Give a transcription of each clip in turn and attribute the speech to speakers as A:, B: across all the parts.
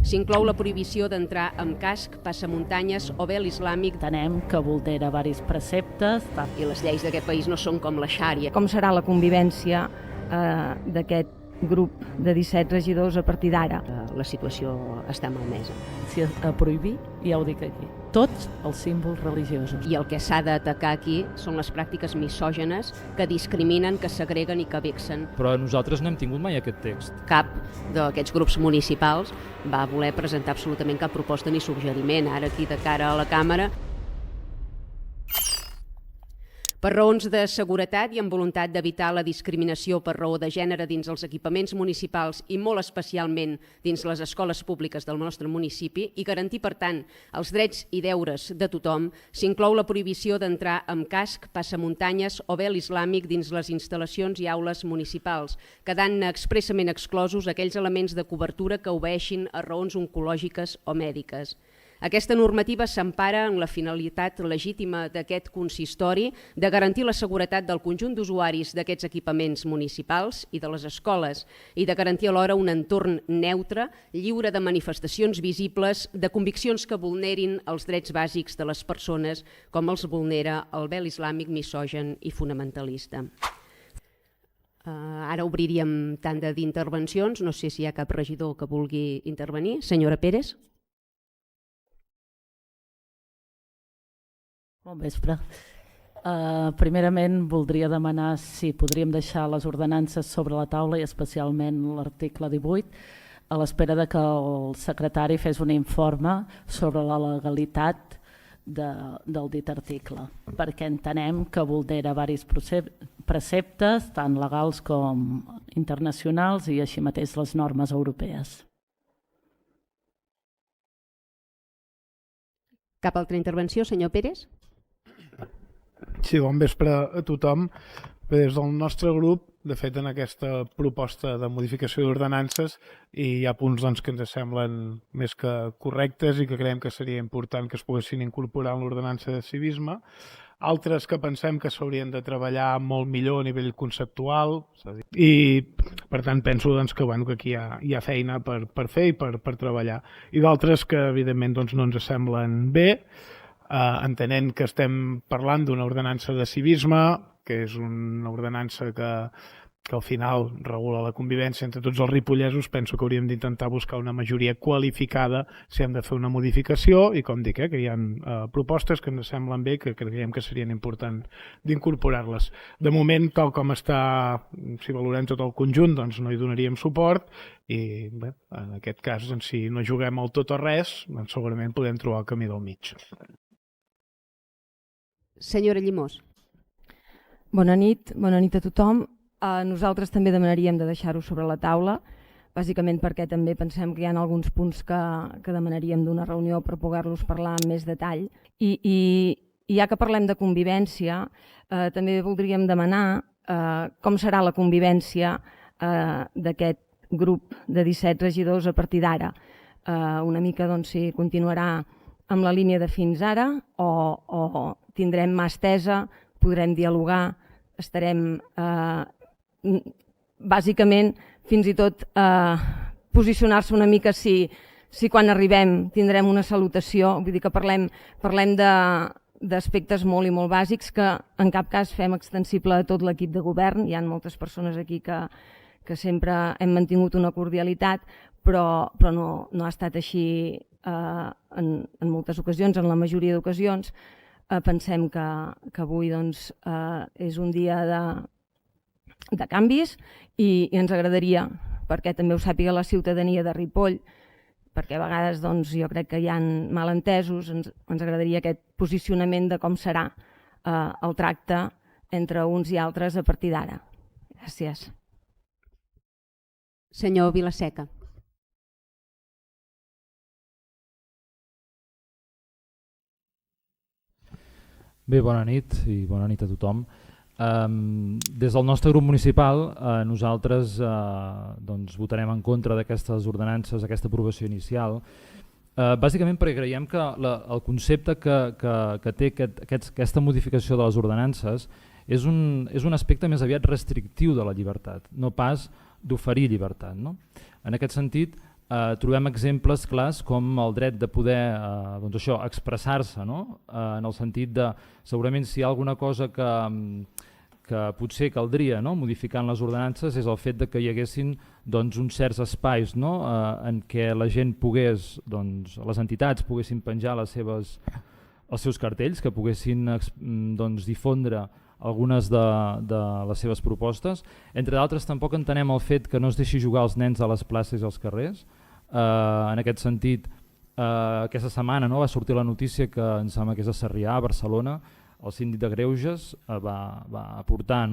A: S'inclou la prohibició d'entrar amb casc, passamuntanyes o vel islàmic.
B: Entenem que vulnera diversos preceptes.
A: I les lleis d'aquest país no són com la xària.
C: Com serà la convivència d'aquest grup de 17 regidors a partir d'ara?
A: La situació està malmesa.
B: Si a prohibir, ja ho dic aquí, tots els símbols religiosos.
A: I el que s'ha d'atacar aquí són les pràctiques misògenes que discriminen, que segreguen i que vexen.
D: Però nosaltres no hem tingut mai aquest text.
A: Cap d'aquests grups municipals va voler presentar absolutament cap proposta ni suggeriment. Ara aquí de cara a la Càmera, per raons de seguretat i amb voluntat d'evitar la discriminació per raó de gènere dins els equipaments municipals i molt especialment dins les escoles públiques del nostre municipi i garantir, per tant, els drets i deures de tothom, s'inclou la prohibició d'entrar amb casc, passamuntanyes o vel islàmic dins les instal·lacions i aules municipals, quedant expressament exclosos aquells elements de cobertura que obeeixin a raons oncològiques o mèdiques. Aquesta normativa s'empara en la finalitat legítima d'aquest consistori de garantir la seguretat del conjunt d'usuaris d'aquests equipaments municipals i de les escoles i de garantir alhora un entorn neutre, lliure de manifestacions visibles, de conviccions que vulnerin els drets bàsics de les persones, com els vulnera el vel islàmic misògen i fonamentalista. Ara obriríem tanda d'intervencions. No sé si hi ha cap regidor que vulgui intervenir. Senyora Pérez.
B: Bon vespre. Primerament voldria demanar si podríem deixar les ordenances sobre la taula i especialment l'article 18 a l'espera de que el secretari fes un informe sobre la legalitat del dit article, perquè entenem que vulnera diversos preceptes, tant legals com internacionals i així mateix les normes europees.
A: Cap altra intervenció, senyor Pérez?
E: Sí, bon vespre a tothom. Des del nostre grup, de fet, en aquesta proposta de modificació d'ordenances hi ha punts que ens semblen més que correctes i que creiem que seria important que es poguessin incorporar en l'ordenança de civisme. Altres que pensem que s'haurien de treballar molt millor a nivell conceptual i, per tant, penso que aquí hi ha feina per fer i per treballar. I d'altres que, evidentment, no ens semblen bé, entenent que estem parlant d'una ordenança de civisme, que és una ordenança que al final regula la convivència entre tots els ripollesos. Penso que hauríem d'intentar buscar una majoria qualificada si hem de fer una modificació i, com dic, que hi ha propostes que ens semblen bé, que creiem que serien importants d'incorporar-les. De moment, tal com està, si valorem tot el conjunt, no hi donaríem suport i bé, en aquest cas, si no juguem al tot o res, segurament podem trobar el camí del mig.
A: Senyora Llimós.
C: Bona nit a tothom. Nosaltres també demanaríem de deixar-ho sobre la taula, bàsicament perquè també pensem que hi ha alguns punts que demanaríem d'una reunió per poder-los parlar amb més detall. I ja que parlem de convivència, també voldríem demanar com serà la convivència d'aquest grup de 17 regidors a partir d'ara. Una mica si continuarà amb la línia de fins ara o tindrem mà estesa, podrem dialogar, estarem bàsicament fins i tot posicionar-se una mica si quan arribem tindrem una salutació, vull dir que parlem d'aspectes molt i molt bàsics que en cap cas fem extensible a tot l'equip de govern. Hi ha moltes persones aquí que sempre hem mantingut una cordialitat, però no ha estat així en moltes ocasions, en la majoria d'ocasions. Pensem que avui és un dia de canvis i ens agradaria, perquè també ho sàpiga la ciutadania de Ripoll, perquè a vegades jo crec que hi ha malentesos, ens agradaria aquest posicionament de com serà el tracte entre uns i altres a partir d'ara. Gràcies.
A: Senyor Vilaseca.
D: Bé, bona nit i bona nit a tothom. Des del nostre grup municipal nosaltres votarem en contra d'aquestes ordenances, aquesta aprovació inicial, bàsicament perquè creiem que el concepte que té aquesta modificació de les ordenances és un aspecte més aviat restrictiu de la llibertat, no pas d'oferir llibertat. En aquest sentit, trobem exemples clars com el dret de poder doncs això, expressar-se, no? En el sentit de, segurament si hi ha alguna cosa que potser caldria, no? Modificar en les ordenances és el fet de que hi haguessin doncs, uns certs espais, no? En què la gent pogués, doncs, les entitats poguessin penjar els seus cartells, que poguessin doncs, difondre algunes de les seves propostes. Entre d'altres, tampoc entenem el fet que no es deixi jugar els nens a les places i als carrers. En aquest sentit, aquesta setmana va sortir la notícia que em sembla que és a Sarrià, a Barcelona, el síndic de Greuges va aportar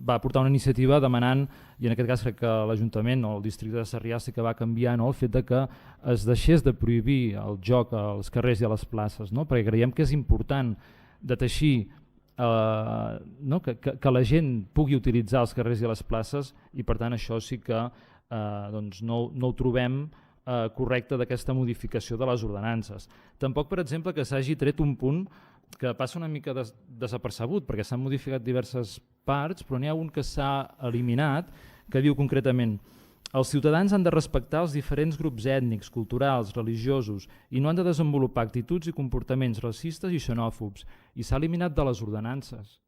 D: va aportar una iniciativa demanant, i en aquest cas crec que l'Ajuntament o el districte de Sarrià sí que va canviar el fet de que es deixés de prohibir el joc als carrers i a les places, perquè creiem que és important de teixir que la gent pugui utilitzar els carrers i les places, i per tant això sí que no ho trobem correcte d'aquesta modificació de les ordenances. Tampoc, per exemple, que s'hagi tret un punt que passa una mica desapercebut, perquè s'han modificat diverses parts, però n'hi ha un que s'ha eliminat, que diu concretament: els ciutadans han de respectar els diferents grups ètnics, culturals, religiosos i no han de desenvolupar actituds i comportaments racistes i xenòfobs. I s'ha eliminat de les ordenances.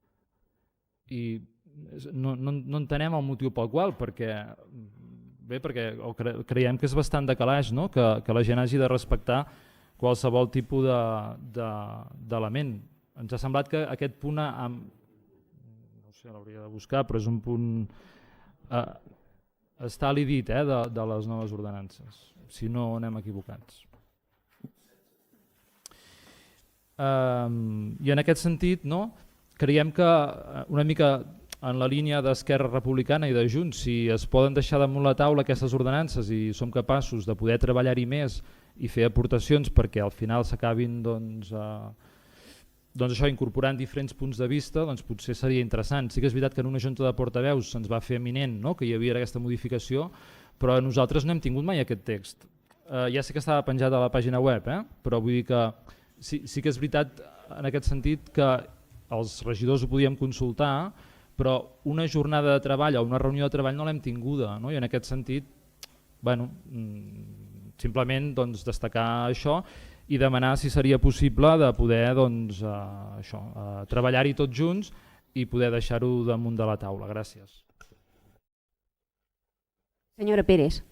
D: I no entenem el motiu pel qual, perquè creiem que és bastant de calaix, que la gent hagi de respectar qualsevol tipus d'element. Ens ha semblat que aquest punt, no sé, l'hauria de buscar, però és un punt... està a l'idit de les noves ordenances, si no anem equivocats. I en aquest sentit, creiem que una mica en la línia d'Esquerra Republicana i de Junts, si es poden deixar damunt la taula aquestes ordenances i som capaços de poder treballar-hi més i fer aportacions perquè al final s'acabin incorporant diferents punts de vista, potser seria interessant. Sí que és veritat que en una junta de portaveus se'ns va fer eminent que hi havia aquesta modificació, però nosaltres no hem tingut mai aquest text. Ja sé que estava penjat a la pàgina web, però vull dir que sí que és veritat en aquest sentit que els regidors ho podíem consultar, però una jornada de treball o una reunió de treball no l'hem tinguda, i en aquest sentit simplement destacar això i demanar si seria possible de poder treballar-hi tots junts i poder deixar-ho damunt de la taula. Gràcies.
A: Senyora Pérez.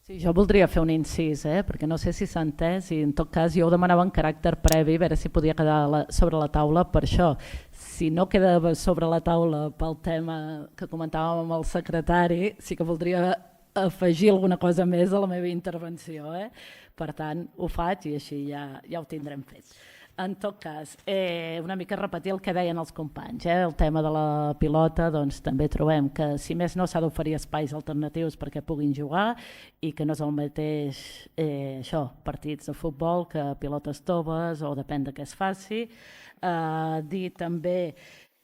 B: Sí, jo voldria fer un incís, perquè no sé si s'ha entès i en tot cas jo ho demanava en caràcter previ, a veure si podia quedar sobre la taula per això. Si no queda sobre la taula pel tema que comentàvem amb el secretari, sí que voldria afegir alguna cosa més a la meva intervenció. Per tant, ho faig i així ja ho tindrem fet. En tot cas, una mica repetir el que deien els companys. El tema de la pilota, també trobem que si més no s'ha d'oferir espais alternatius perquè puguin jugar i que no és el mateix partits de futbol que pilotes toves o depèn de què es faci. Dir també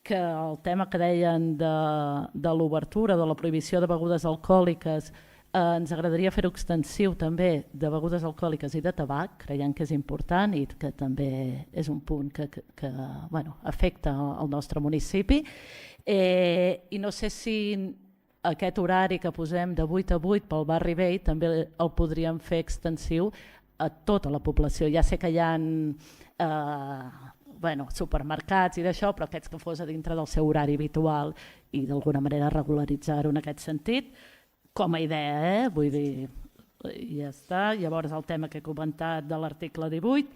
B: que el tema que deien de l'obertura, de la prohibició de begudes alcohòliques, ens agradaria fer-ho extensiu també de begudes alcohòliques i de tabac, creiem que és important i que també és un punt que afecta el nostre municipi. I no sé si aquest horari que posem de 8 a 8 pel barri vell també el podríem fer extensiu a tota la població. Ja sé que hi ha supermercats i d'això, però aquests que fos a dintre del seu horari habitual i d'alguna manera regularitzar-ho en aquest sentit, com a idea, vull dir, ja està. Llavors el tema que he comentat de l'article 18,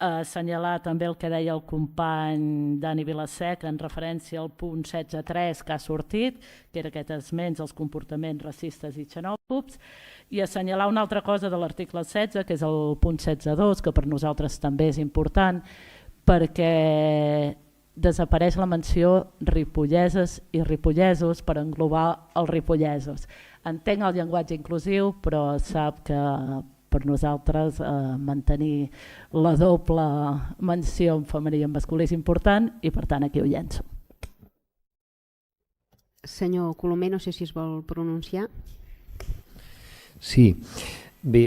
B: assenyalar també el que deia el company Dani Vilasec en referència al punt 16.3 que ha sortit, que era aquest esment als comportaments racistes i xenòfobs, i assenyalar una altra cosa de l'article 16, que és el punt 16.2, que per nosaltres també és important, perquè desapareix la menció ripolleses i ripollesos per englobar els ripollesos. Entenc el llenguatge inclusiu, però sap que per nosaltres mantenir la doble menció en femení i en masculí és important i per tant aquí ho llenço.
A: Senyor Colomer, no sé si es vol pronunciar.
F: Sí, Bé,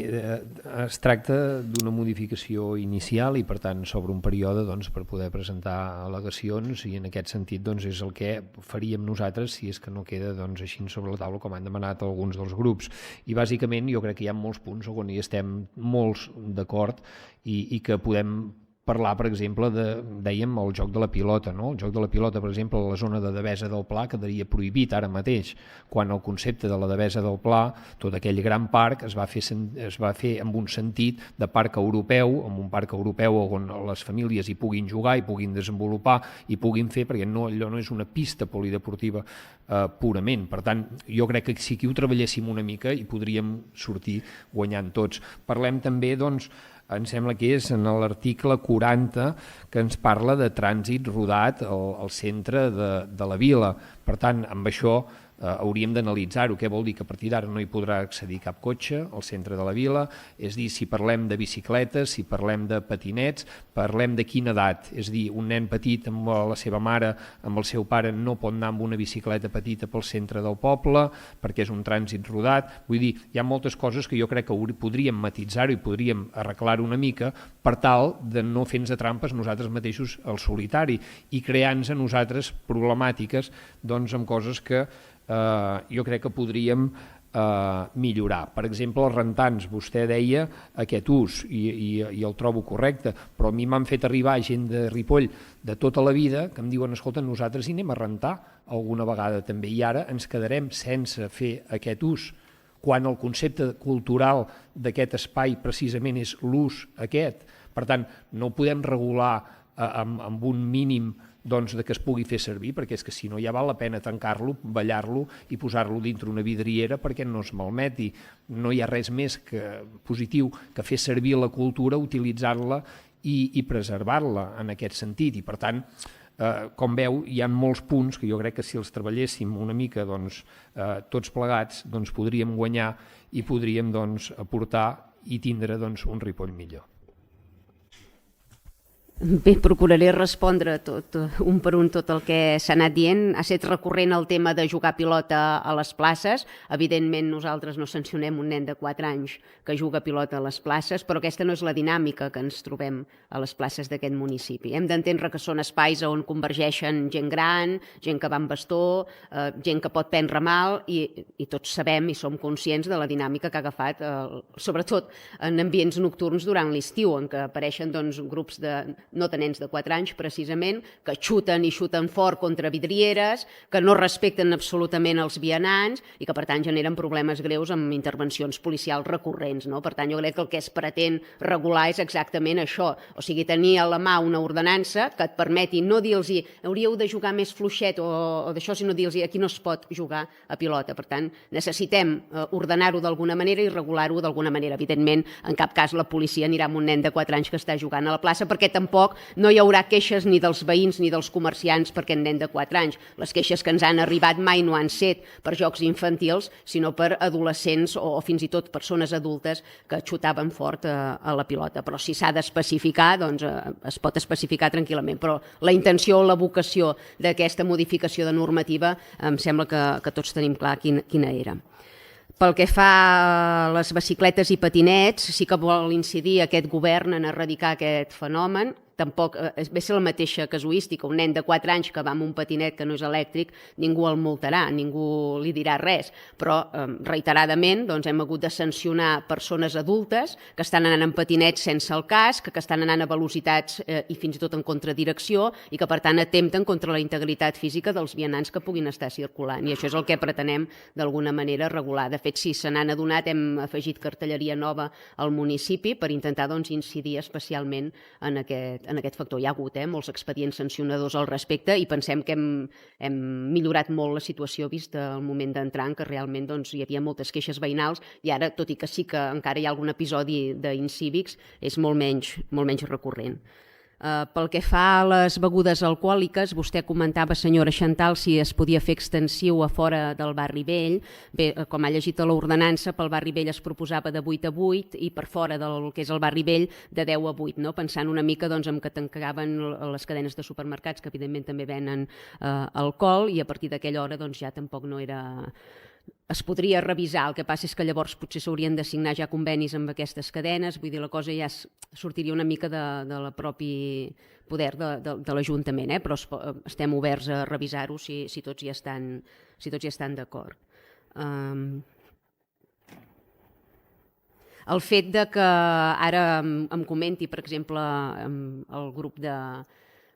F: es tracta d'una modificació inicial i per tant s'obre un període per poder presentar al·legacions i en aquest sentit és el que faríem nosaltres si és que no queda així sobre la taula com han demanat alguns dels grups. I bàsicament jo crec que hi ha molts punts on hi estem molts d'acord i que podem parlar, per exemple, dèiem, el joc de la pilota. No? El joc de la pilota, per exemple, a la zona de Devesa del Pla quedaria prohibit ara mateix, quan el concepte de la Devesa del Pla, tot aquell gran parc, es va fer amb un sentit de parc europeu, amb un parc europeu on les famílies hi puguin jugar, hi puguin desenvolupar, hi puguin fer, perquè allò no és una pista polideportiva purament. Per tant, jo crec que si aquí ho treballéssim una mica hi podríem sortir guanyant tots. Parlem també, em sembla que és en l'article 40 que ens parla de trànsit rodat al centre de la vila. Per tant, amb això hauríem d'analitzar-ho. Què vol dir? Que a partir d'ara no hi podrà accedir cap cotxe al centre de la vila. És dir, si parlem de bicicletes, si parlem de patinets, parlem de quina edat. És dir, un nen petit amb la seva mare, amb el seu pare, no pot anar amb una bicicleta petita pel centre del poble perquè és un trànsit rodat. Vull dir, hi ha moltes coses que jo crec que podríem matisar-ho i podríem arreglar-ho una mica per tal de no fer-nos trampes nosaltres mateixos al solitari i crear-nos a nosaltres problemàtiques amb coses que jo crec que podríem millorar. Per exemple, els rentants, vostè deia aquest ús i el trobo correcte, però a mi m'han fet arribar gent de Ripoll de tota la vida que em diuen, escolta, nosaltres hi anem a rentar alguna vegada també i ara ens quedarem sense fer aquest ús, quan el concepte cultural d'aquest espai precisament és l'ús aquest. Per tant, no podem regular amb un mínim de que es pugui fer servir, perquè és que si no ja val la pena tancar-lo, ballar-lo i posar-lo dintre una vidriera perquè no es malmeti. No hi ha res més positiu que fer servir la cultura, utilitzar-la i preservar-la en aquest sentit. I per tant, com veu, hi ha molts punts que jo crec que si els treballéssim una mica tots plegats podríem guanyar i podríem aportar i tindre un Ripoll millor.
A: Bé, procuraré respondre un per un tot el que s'ha anat dient. Ha estat recurrent el tema de jugar pilota a les places. Evidentment, nosaltres no sancionem un nen de 4 anys que juga pilota a les places, però aquesta no és la dinàmica que ens trobem a les places d'aquest municipi. Hem d'entendre que són espais on convergeixen gent gran, gent que va amb bastó, gent que pot prendre mal, i tots sabem i som conscients de la dinàmica que ha agafat, sobretot en ambients nocturns durant l'estiu, en què apareixen grups de no tenents de 4 anys, precisament, que xuten i xuten fort contra vidrieres, que no respecten absolutament els vianants i que, per tant, generen problemes greus amb intervencions policials recurrents. Per tant, jo crec que el que es pretén regular és exactament això. O sigui, tenir a la mà una ordenança que et permeti no dir-los hauríeu de jugar més fluixet o d'això, sinó dir-los aquí no es pot jugar a pilota. Per tant, necessitem ordenar-ho d'alguna manera i regular-ho d'alguna manera. Evidentment, en cap cas la policia anirà amb un nen de 4 anys que està jugant a la plaça, perquè tampoc no hi haurà queixes ni dels veïns ni dels comerciants per aquest nen de 4 anys. Les queixes que ens han arribat mai no han set per jocs infantils, sinó per adolescents o fins i tot persones adultes que xutaven fort a la pilota. Però si s'ha d'especificar, doncs es pot especificar tranquil·lament. Però la intenció o la vocació d'aquesta modificació de normativa em sembla que tots tenim clar quina era. Pel que fa a les bicicletes i patinets, sí que vol incidir aquest govern en erradicar aquest fenomen. Tampoc ve ser la mateixa casuística. Un nen de 4 anys que va amb un patinet que no és elèctric, ningú el multarà, ningú li dirà res. Però reiteradament hem hagut de sancionar persones adultes que estan anant en patinets sense el casc, que estan anant a velocitats i fins i tot en contradirecció i que per tant atempten contra la integritat física dels vianants que puguin estar circulant. I això és el que pretenem d'alguna manera regular. De fet, si se n'han adonat, hem afegit cartelleria nova al municipi per intentar incidir especialment en aquest factor. Hi ha hagut molts expedients sancionadors al respecte i pensem que hem millorat molt la situació vist el moment d'entrar, en què realment hi havia moltes queixes veïnals i ara, tot i que sí que encara hi ha algun episodi d'incívics, és molt menys recurrent. Pel que fa a les begudes alcohòliques, vostè comentava, senyora Xantal, si es podia fer extensiu a fora del barri vell. Bé, com ha llegit a l'ordenança, pel barri vell es proposava de 8 a 8 i per fora del que és el barri vell de 10 a 8, pensant una mica en que tancaven les cadenes de supermercats, que evidentment també venen alcohol, i a partir d'aquella hora ja tampoc no era es podria revisar, el que passa és que llavors potser s'haurien de signar ja convenis amb aquestes cadenes, vull dir, la cosa ja sortiria una mica de la propi poder de l'Ajuntament, però estem oberts a revisar-ho si tots hi estan d'acord. El fet de que ara em comenti, per exemple, el grup de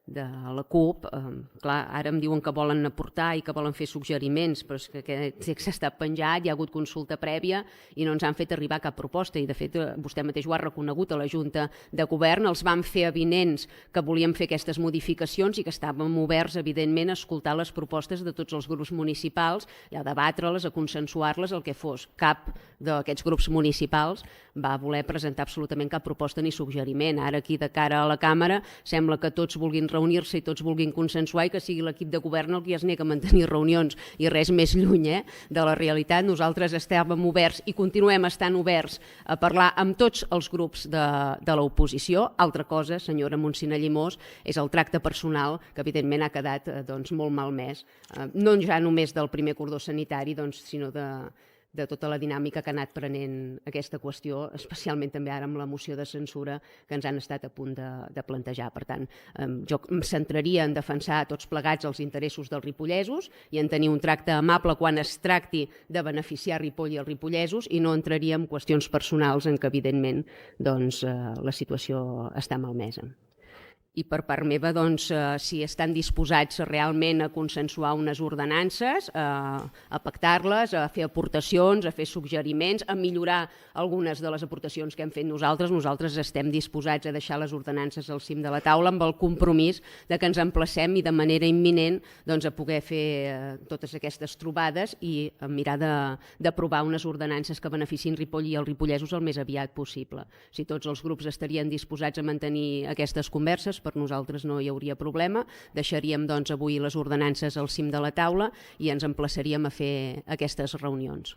A: la CUP, clar, ara em diuen que volen aportar i que volen fer suggeriments, però és que aquest text està penjat, hi ha hagut consulta prèvia i no ens han fet arribar cap proposta i de fet vostè mateix ho ha reconegut a la Junta de Govern, els vam fer avinents que volíem fer aquestes modificacions i que estàvem oberts evidentment a escoltar les propostes de tots els grups municipals i a debatre-les, a consensuar-les, el que fos. Cap d'aquests grups municipals va voler presentar absolutament cap proposta ni suggeriment. Ara aquí de cara a la Càmera sembla que tots vulguin reunir-se i tots vulguin consensuar i que sigui l'equip de govern el que es nega a mantenir reunions i res més lluny de la realitat. Nosaltres estàvem oberts i continuem estant oberts a parlar amb tots els grups de l'oposició. Altra cosa, senyora Montsina Llimós, és el tracte personal que evidentment ha quedat molt malmès, no ja només del primer cordó sanitari, sinó de tota la dinàmica que ha anat prenent aquesta qüestió, especialment també ara amb la moció de censura que ens han estat a punt de plantejar. Per tant, jo em centraria en defensar tots plegats els interessos dels ripollesos i en tenir un tracte amable quan es tracti de beneficiar Ripoll i els ripollesos i no entraria en qüestions personals en què, evidentment, la situació està malmesa. I per part meva, si estan disposats realment a consensuar unes ordenances, a pactar-les, a fer aportacions, a fer suggeriments, a millorar algunes de les aportacions que hem fet nosaltres estem disposats a deixar les ordenances al cim de la taula amb el compromís de que ens emplacem i de manera imminent a poder fer totes aquestes trobades i mirar d'aprovar unes ordenances que beneficin Ripoll i els ripollesos el més aviat possible. Si tots els grups estarien disposats a mantenir aquestes converses, per nosaltres no hi hauria problema, deixaríem avui les ordenances al cim de la taula i ens emplaçaríem a fer aquestes reunions.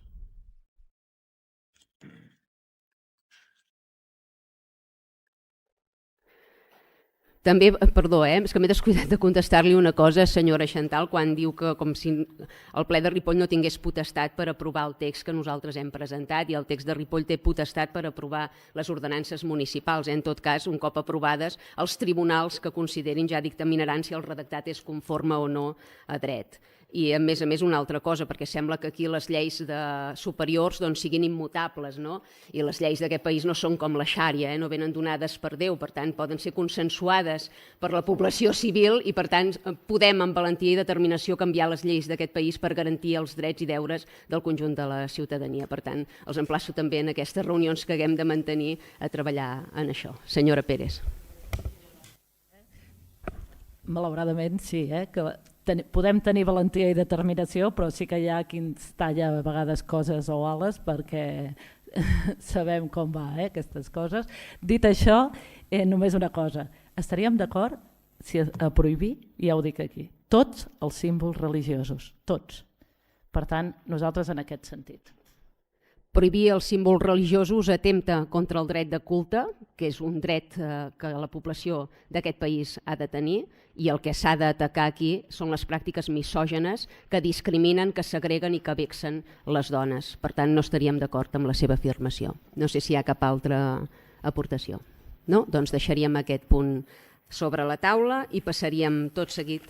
A: També, perdó, és que m'he descuidat de contestar-li una cosa, senyora Chantal, quan diu que com si el ple de Ripoll no tingués potestat per aprovar el text que nosaltres hem presentat i el text de Ripoll té potestat per aprovar les ordenances municipals. En tot cas, un cop aprovades, els tribunals que considerin ja dictaminaran si el redactat és conforme o no a dret. I a més una altra cosa, perquè sembla que aquí les lleis superiors siguin immutables, i les lleis d'aquest país no són com la xària, no venen donades per Déu, per tant poden ser consensuades per la població civil i per tant podem amb valentia i determinació canviar les lleis d'aquest país per garantir els drets i deures del conjunt de la ciutadania. Per tant, els emplaço també en aquestes reunions que haguem de mantenir a treballar en això. Senyora Pérez.
B: Malauradament sí, que podem tenir valentia i determinació, però sí que hi ha qui ens talla a vegades coses o ales perquè sabem com va aquestes coses. Dit això, només una cosa, estaríem d'acord a prohibir, ja ho dic aquí, tots els símbols religiosos, tots. Per tant, nosaltres en aquest sentit.
A: Prohibir els símbols religiosos atempta contra el dret de culte, que és un dret que la població d'aquest país ha de tenir, i el que s'ha d'atacar aquí són les pràctiques misògenes que discriminen, que segreguen i que vexen les dones. Per tant, no estaríem d'acord amb la seva afirmació. No sé si hi ha cap altra aportació. No? Doncs deixaríem aquest punt sobre la taula i passaríem tot seguit